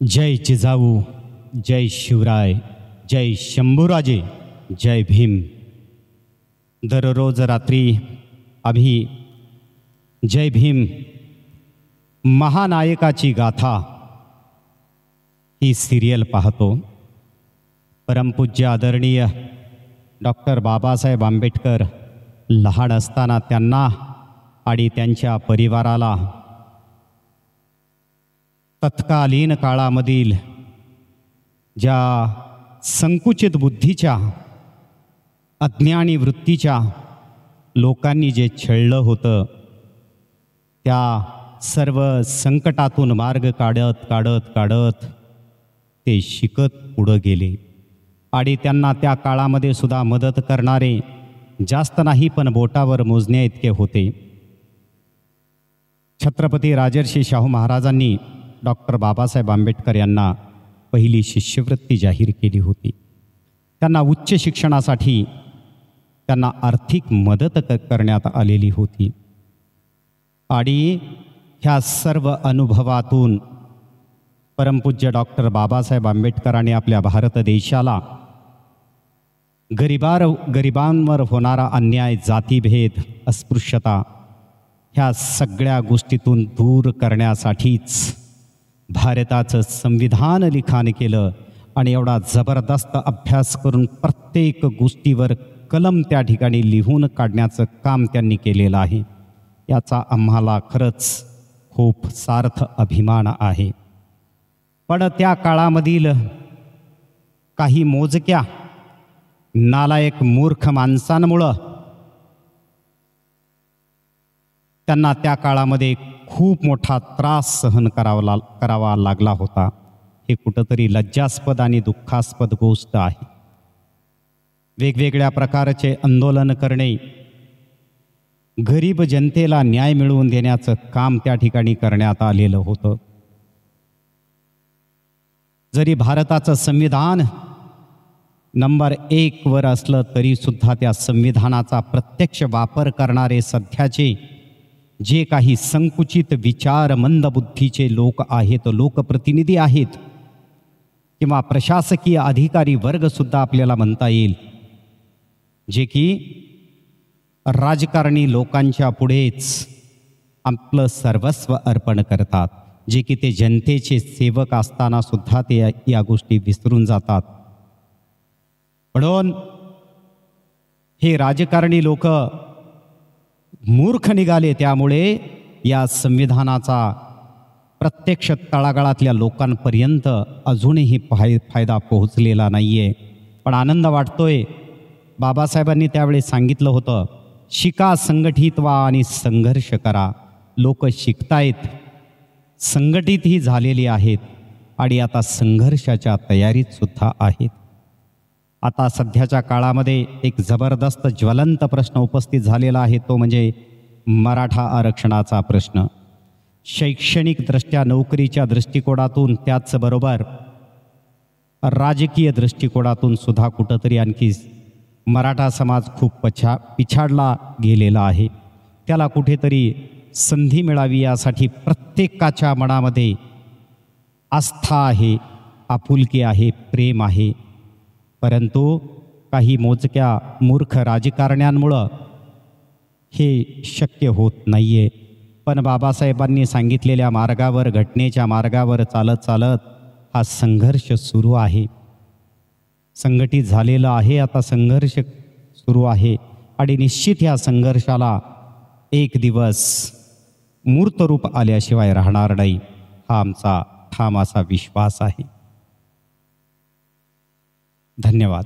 जय जिजाऊ, जय शिवराय, जय शंभूराजे, जय भीम। दररोज रात्री आम्ही जय भीम महानायकाची गाथा ही सिरियल पाहतो। परमपूज्य आदरणीय डॉक्टर बाबासाहेब आंबेडकर लहान असताना त्यांना आणि त्यांच्या परिवाराला तत्कालीन काळामधील ज्या संकुचित बुद्धीच्या अज्ञानी वृत्तीच्या लोकांनी जे छळलं होतं, त्या सर्व संकटातून मार्ग काढत काढत काढत ते शिकत पुढं गेले आणि त्यांना त्या काळामध्ये सुद्धा मदत करणारे जास्त नाही पण बोटावर मोजण्या इतके होते। छत्रपती राजर्षी शाहू महाराजांनी डॉक्टर बाबासाहेब आंबेडकर यांना पहिली शिष्यवृत्ती जाहीर केली होती। त्यांना उच्च शिक्षणासाठी त्यांना आर्थिक मदत करण्यात आलेली होती आणि ह्या सर्व अनुभवातून परमपूज्य डॉक्टर बाबासाहेब आंबेडकरांनी आपल्या भारत देशाला गरिबांवर होणारा अन्याय, जातीभेद, अस्पृश्यता ह्या सगळ्या गोष्टीतून दूर करण्यासाठीच भारताचं संविधान लिखाण केलं आणि एवढा जबरदस्त अभ्यास करून प्रत्येक गोष्टीवर कलम त्या ठिकाणी लिहून काढण्याचं काम त्यांनी केलेलं आहे। याचा आम्हाला खरंच खूप सार्थ अभिमान आहे। पण त्या काळामधील काही मोजक्या नालायक मूर्ख माणसांमुळं त्यांना त्या काळामध्ये खूप मोठा त्रास सहन करावा लागला होता। हे कुठंतरी लज्जास्पद आणि दुःखास्पद गोष्ट आहे। वेगवेगळ्या प्रकारचे आंदोलन करणे, गरीब जनतेला न्याय मिळवून देण्याचं काम त्या ठिकाणी करण्यात आलेलं होतं। जरी भारताचं संविधान नंबर 1 वर असलं तरी सुद्धा त्या संविधानाचा प्रत्यक्ष वापर करणारे सध्याचे जे काही संकुचित विचार मंदबुद्धीचे लोक आहेत, लोकप्रतिनिधी आहेत किंवा प्रशासकीय अधिकारी वर्ग सुद्धा आपल्याला म्हणता येईल, जे की राजकारणी लोकांच्या पुढेच आपलं सर्वस्व अर्पण करतात, जे की ते जनतेचे सेवक असताना सुद्धा ते या गोष्टी विसरून जातात। म्हणून हे राजकारणी लोक मूर्ख निघाले, त्यामुळे या संविधानाचा प्रत्यक्ष तळागाळातल्या लोकांपर्यंत अजूनही फायदा पोहोचलेला नाही आहे। पण आनंद वाटतोय, बाबासाहेबांनी त्यावेळी सांगितलं होतं, शिका, संघटित व्हा आणि संघर्ष करा। लोक शिकतायत, संघटितही झालेली आहेत आणि आता संघर्षाच्या तयारीत सुद्धा आहेत। आता सध्याच्या काळामध्ये एक जबरदस्त ज्वलंत प्रश्न उपस्थित झालेला आहे, तो म्हणजे मराठा आरक्षणाचा प्रश्न। शैक्षणिकदृष्ट्या नोकरीच्या दृष्टिकोनातून, त्याचबरोबर राजकीय दृष्टिकोनातून सुद्धा कुठंतरी आणखी मराठा समाज खूप पिछाडला गेलेला आहे। त्याला कुठेतरी संधी मिळावी यासाठी प्रत्येकाच्या मनामध्ये आस्था आहे, आपुलकी आहे, प्रेम आहे। परंतु काही मोजक्या मूर्ख राजकारण्यांमुळं हे शक्य होत नाही आहे। पण बाबासाहेबांनी सांगितलेल्या मार्गावर, घटनेच्या मार्गावर चालत चालत हा संघर्ष सुरू आहे, संघटित झालेला आहे। आता संघर्ष सुरू आहे आणि निश्चित ह्या संघर्षाला एक दिवस मूर्त रूप आल्याशिवाय राहणार नाही, हा आमचा ठाम असा विश्वास आहे। धन्यवाद।